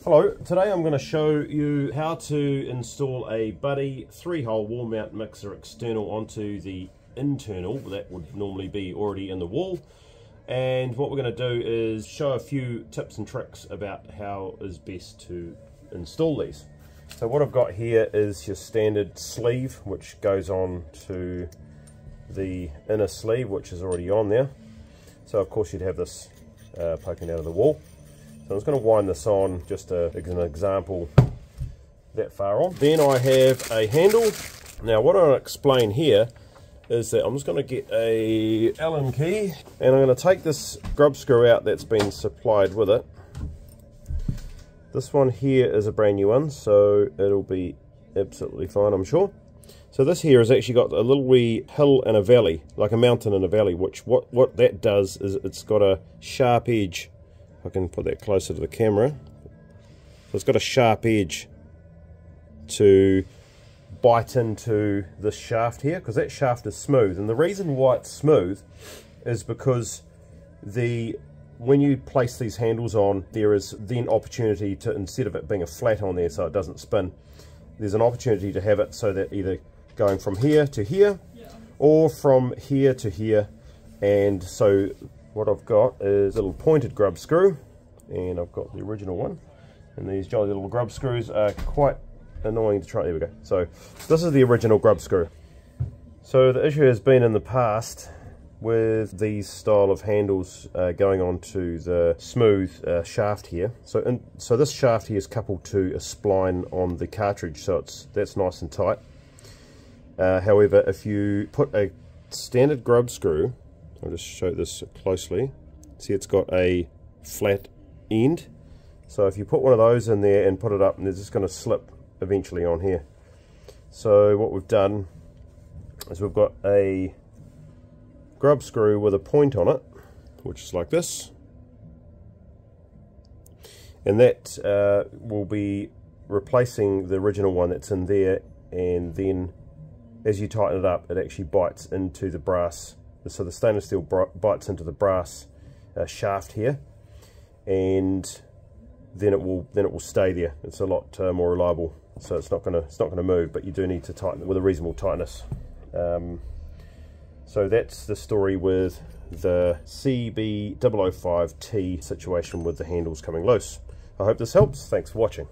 Hello, today I'm going to show you how to install a Buddy 3-hole wall mount mixer external onto the internal that would normally be already in the wall. And what we're going to do is show a few tips and tricks about how is best to install these. So what I've got here is your standard sleeve, which goes on to the inner sleeve, which is already on there. So of course you'd have this poking out of the wall. So I'm just going to wind this on just as an example that far on. Then I have a handle. Now what I'll explain here is that I'm just going to get a Allen key and I'm going to take this grub screw out that's been supplied with it. This one here is a brand new one, so it'll be absolutely fine, I'm sure. So this here has actually got a little wee hill and a valley, like a mountain and a valley, which what that does is it's got a sharp edge. I can put that closer to the camera. So it's got a sharp edge to bite into this shaft here, because that shaft is smooth. And the reason why it's smooth is because when you place these handles on, there is then opportunity to, instead of it being a flat on there so it doesn't spin, there's an opportunity to have it so that either going from here to here or from here to here. And so what I've got is a little pointed grub screw, and I've got the original one, and these jolly little grub screws are quite annoying to try. There we go. So this is the original grub screw. So the issue has been in the past with these style of handles going onto the smooth shaft here. So this shaft here is coupled to a spline on the cartridge, so that's nice and tight. However, if you put a standard grub screw, I'll just show this closely. See, it's got a flat end. So if you put one of those in there and put it up, and it's just going to slip eventually on here. So what we've done is we've got a grub screw with a point on it, which is like this. And that will be replacing the original one that's in there, and then as you tighten it up, it actually bites into the brass. So the stainless steel bites into the brass shaft here, and then it will stay there. It's a lot more reliable, so it's not gonna move. But you do need to tighten it with a reasonable tightness. So that's the story with the CB005T situation with the handles coming loose. I hope this helps. Thanks for watching.